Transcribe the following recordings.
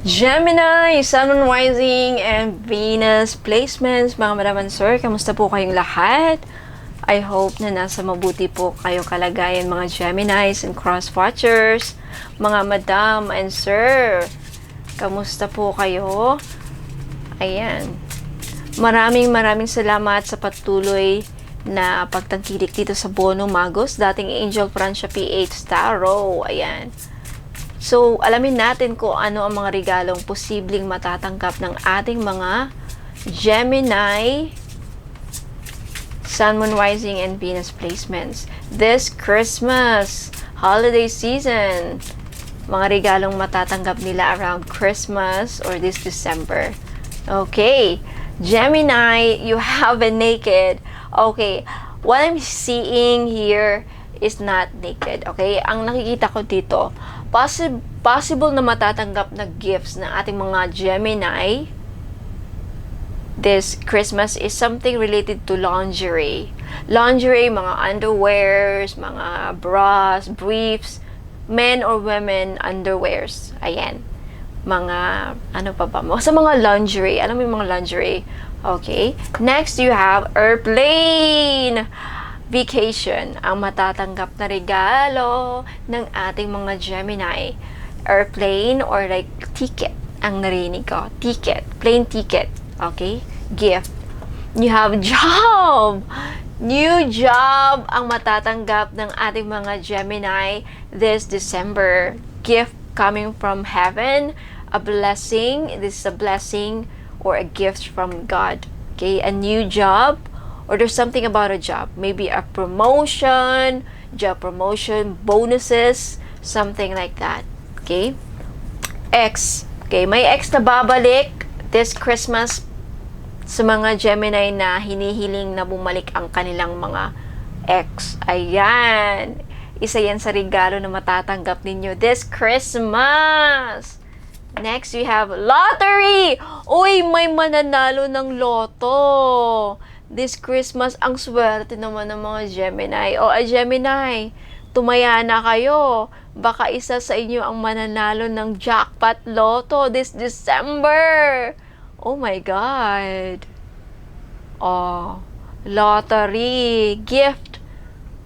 Gemini, Sun, Moon, Rising, and Venus placements. Mga madam and sir, kamusta po kayong lahat? I hope na nasa mabuti po kayo kalagayan mga Geminis and cross-watchers. Mga madam and sir, kamusta po kayo? Ayan. Maraming salamat sa patuloy na pagtangkilik dito sa Bono Magos, dating Angel Francia PH Tarot. Ayan. So, alamin natin kung ano ang mga regalong posibleng matatanggap ng ating mga Gemini, Sun, Moon, Rising, and Venus placements this Christmas holiday season. Mga regalong matatanggap nila around Christmas or this December. Okay, Gemini, you have a naked. Okay, what I'm seeing here is not naked. Okay, ang nakikita ko dito, possible na matatanggap na gifts ng ating mga Gemini this Christmas is something related to lingerie. Lingerie, mga underwears, mga bras, briefs, men or women underwears. Ayan. Mga, ano pa ba mo? Sa mga lingerie. Alam mo yung mga lingerie? Okay. Next, you have airplane. Vacation, ang matatanggap na regalo ng ating mga Gemini. Airplane or like ticket, ang narinig ko. Ticket, plane ticket. Okay? Gift. You have job. New job ang matatanggap ng ating mga Gemini this December. Gift coming from heaven. A blessing. This is a blessing or a gift from God. Okay? A new job. Or there's something about a job. Maybe a promotion, job promotion, bonuses, something like that. Okay? Ex. Okay, may ex na babalik this Christmas sa mga Gemini na hinihiling na bumalik ang kanilang mga ex. Ayan. Isa yan sa regalo na matatanggap ninyo this Christmas. Next, we have lottery. Uy, may mananalo ng loto. This Christmas, ang swerte naman ng mga Gemini. O, Gemini, tumaya na kayo. Baka isa sa inyo ang mananalo ng jackpot lotto this December. Oh my God. Oh, lottery, gift.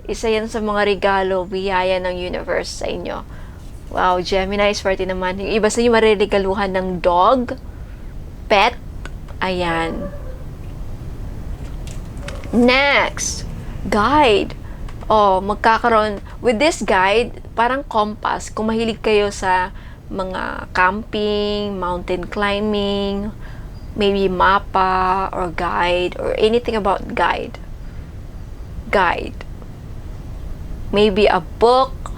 Isa yan sa mga regalo, biyaya ng universe sa inyo. Wow, Gemini, swerte naman. Yung iba sa inyo mariregaluhan ng dog, pet. Ayan. Next, guide. Oh, magkakaroon with this guide, parang compass. Kung mahilig kayo sa mga camping, mountain climbing, maybe mapa or guide or anything about guide. Guide. Maybe a book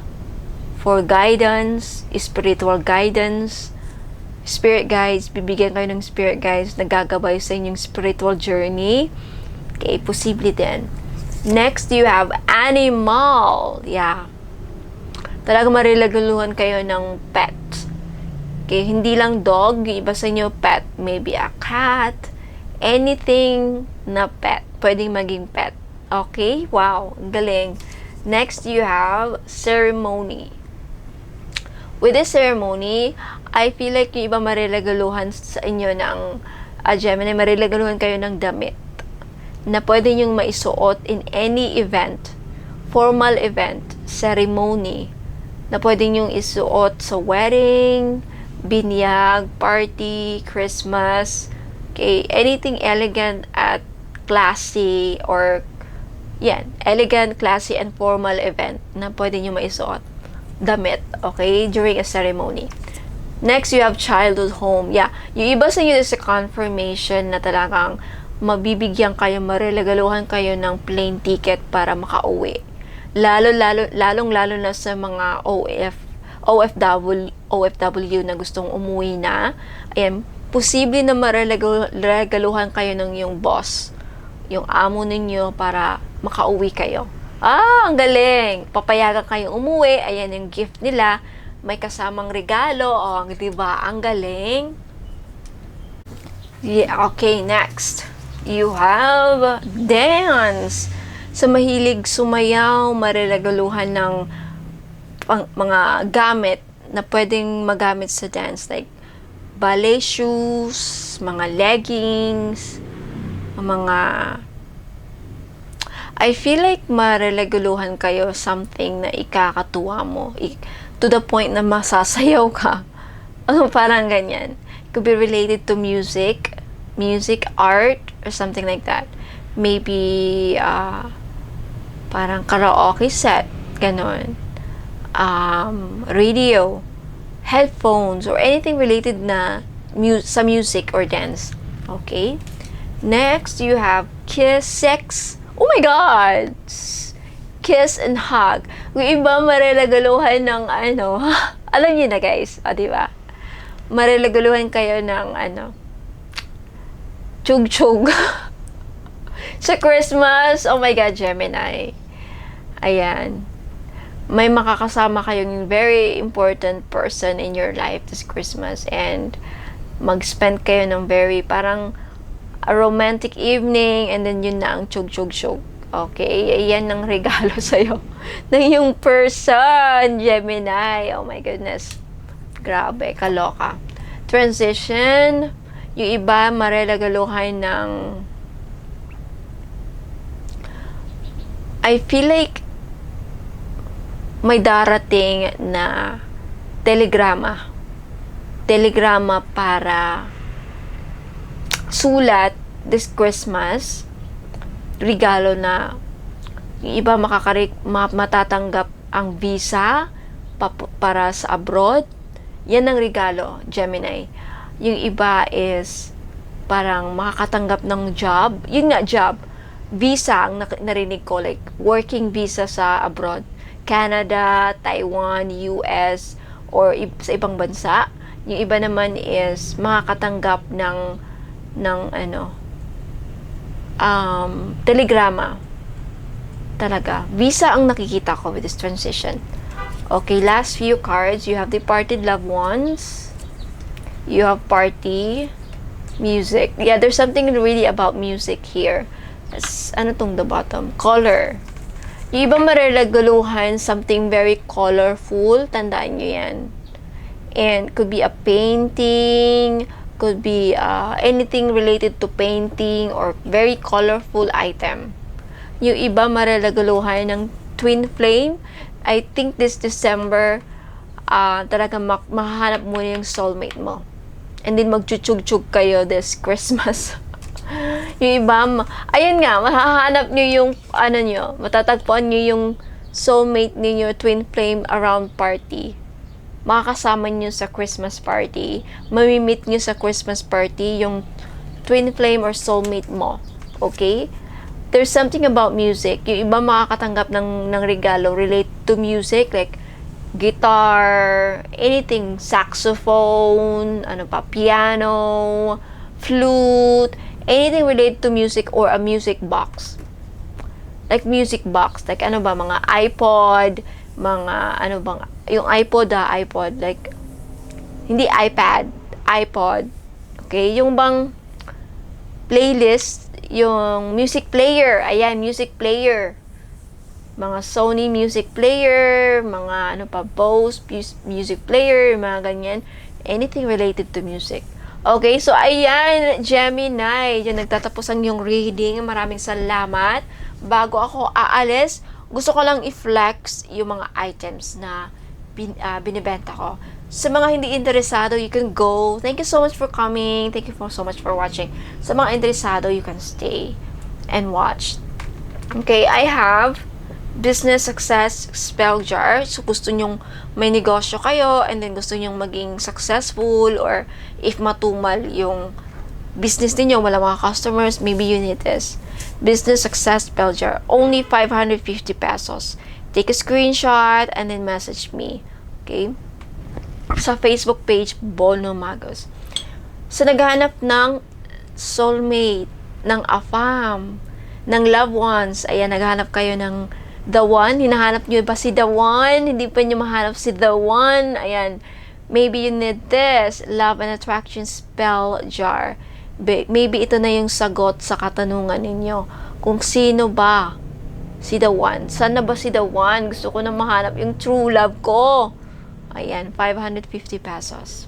for guidance, spiritual guidance, spirit guides. Bibigyan kayo ng spirit guides na gagabay sa inyong spiritual journey. Okay, posible din. Next, you have animal. Yeah. Talaga mariregaluhan kayo ng pet. Okay, hindi lang dog, iba sa inyo pet. Maybe a cat, anything na pet. Pwedeng maging pet. Okay, wow, galing. Next, you have ceremony. With this ceremony, I feel like yung iba mariregaluhan sa inyo ng Gemini, mariregaluhan kayo ng damit na pwede nyong maisuot in any event, formal event, ceremony, na pwede nyong isuot sa wedding, binyag, party, Christmas, okay, anything elegant at classy or yan, elegant, classy, and formal event na pwede nyong maisuot. Damit, okay, during a ceremony. Next, you have childhood home. Yeah, yung iba sa inyo is a confirmation na talagang mabibigyan kayo, mariregaluhan kayo ng plane ticket para makauwi. Lalong-lalo na sa mga OFW na gustong umuwi na. Ayan, posible na mariregaluhan kayo ng yung boss, yung amo ninyo para makauwi kayo. Ah, ang galing! Papayagan kayong umuwi. Ayan yung gift nila. May kasamang regalo. Oh, diba? Ang galing. Yeah, okay, next. You have dance. Sa mahilig sumayaw, mariregaluhan ng mga gamit na pwedeng magamit sa dance. Like ballet shoes, mga leggings, mga I feel like marereguluhan kayo something na ikakatuwa mo. To the point na masasayaw ka. Parang ganyan. Could be related to music, art, or something like that. Maybe, parang karaoke set, ganon. Radio, headphones, or anything related na sa music or dance. Okay? Next, you have kiss, sex. Oh my God! Kiss and hug. Yung iba mareregaluhan ng alam niyo na guys, di ba? Mareregaluhan kayo ng chug-chug. Sa Christmas, oh my God, Gemini. Ayan. May makakasama kayong very important person in your life this Christmas and mag-spend kayo ng very parang a romantic evening and then yun na ang chug-chug-chug. Okay? Ayan ang regalo sa'yo ng yung person, Gemini. Oh my goodness. Grabe, kaloka. Transition. Yung iba, marelagaluhan ng I feel like may darating na telegrama para sulat this Christmas, regalo na yung iba matatanggap ang visa para sa abroad. Yan ang regalo, Gemini. Yung iba is parang makakatanggap ng job. Yun nga, job. Visa ang narinig ko, like working visa sa abroad. Canada, Taiwan, US, or sa ibang bansa. Yung iba naman is makakatanggap ng telegrama. Talaga. Visa ang nakikita ko with this transition. Okay, last few cards. You have departed loved ones. You have party. Music. Yeah, there's something really about music here. Ano tong the bottom? Color. Yung iba marelagaluhan something very colorful. Tandaan nyo yan. And could be a painting, could be anything related to painting or very colorful item. Yung iba marelagaluhan ng twin flame. I think this December, talaga mahahanap mo yung soulmate mo. And then magchuchug-chug kayo this Christmas. Yung iba, ayun nga, mahahanap nyo yung, matatagpuan nyo yung soulmate ninyo, twin flame around party. Makakasama nyo sa Christmas party. Mamimit nyo sa Christmas party yung twin flame or soulmate mo. Okay? There's something about music. Yung iba makakatanggap ng regalo relate to music, like guitar, anything, saxophone, piano, flute, anything related to music or a music box. Like music box, like mga iPod, mga yung iPod, like hindi iPad, iPod. Okay, yung bang playlist, yung music player, ayan, music player. Mga Sony music player, mga Bose music player, mga ganyan. Anything related to music. Okay, so ayan, Gemini, yan nagtatapos ang yung reading. Maraming salamat. Bago ako aalis, gusto ko lang i-flex yung mga items na binibenta ko. Sa mga hindi interesado, you can go. Thank you so much for coming. Thank you so much for watching. Sa mga interesado, you can stay and watch. Okay, I have business success spell jar. So, gusto nyong may negosyo kayo and then gusto nyong maging successful or if matumal yung business niyo, wala mga customers, maybe you need this. Business success spell jar. Only 550 pesos. Take a screenshot and then message me. Okay? Sa Facebook page, Bono Magos. Sa naghahanap ng soulmate, ng afam, ng loved ones, ayan, naghahanap kayo ng the one. Hinahanap nyo ba si the one? Hindi pa nyo mahanap si the one. Ayan. Maybe you need this. Love and attraction spell jar. Maybe ito na yung sagot sa katanungan ninyo. Kung sino ba si the one? Saan na ba si the one? Gusto ko na mahanap yung true love ko. Ayan. 550 pesos.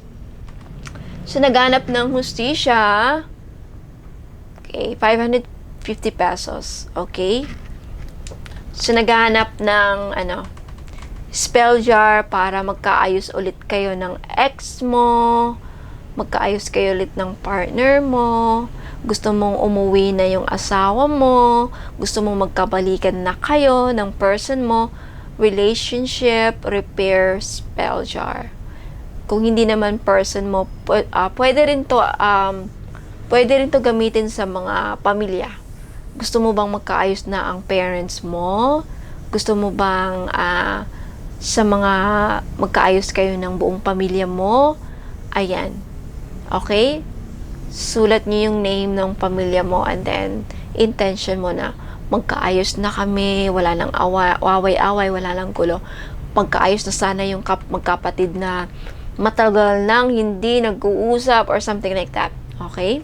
Sa naghanap ng hustisya, okay, 550 pesos. Okay? Sa naghanap ng, spell jar para magkaayos ulit kayo ng ex mo, magkaayos kayo ulit ng partner mo, gusto mong umuwi na yung asawa mo, gusto mong magkabalikan na kayo ng person mo, relationship, repair, spell jar. Kung hindi naman person mo, pwede rin to gamitin sa mga pamilya. Gusto mo bang magkaayos na ang parents mo? Gusto mo bang sa mga magkaayos kayo ng buong pamilya mo? Ayan. Okay? Sulat niyo yung name ng pamilya mo and then intention mo na magkaayos na kami, wala nang away-away, wala nang gulo. Magkaayos na sana yung magkapatid na matagal nang hindi nag-uusap or something like that. Okay?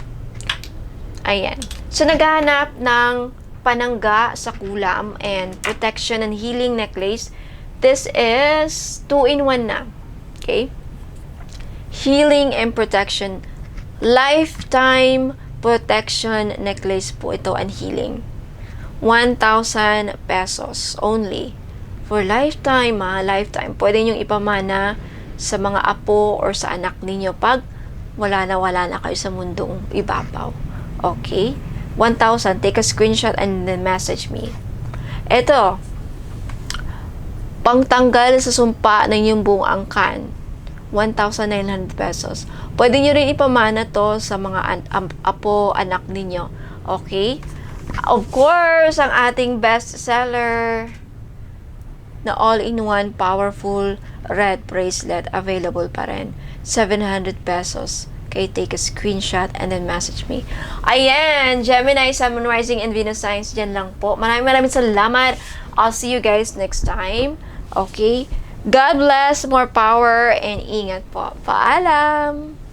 Ayan. So, naghahanap ng panangga sa kulam and protection and healing necklace. This is 2-in-1 na. Okay? Healing and protection. Lifetime protection necklace po ito and healing. 1,000 pesos only. For lifetime, lifetime. Pwede nyo ipamana sa mga apo or sa anak ninyo pag wala na kayo sa mundong ibabaw. Okay? 1,000. Take a screenshot and then message me. Ito, pangtanggal sa sumpa ng inyong buong angkan. 1,900 pesos. Pwede nyo rin ipamana to sa mga apo, anak ninyo. Okay? Of course, ang ating best seller na all-in-one powerful red bracelet available pa rin. 700 pesos. Okay, take a screenshot and then message me. Ayan, Gemini, Sun, Moon, Rising, and Venus signs. Dyan lang po. Maraming salamat. I'll see you guys next time. Okay? God bless, more power, and ingat po. Paalam!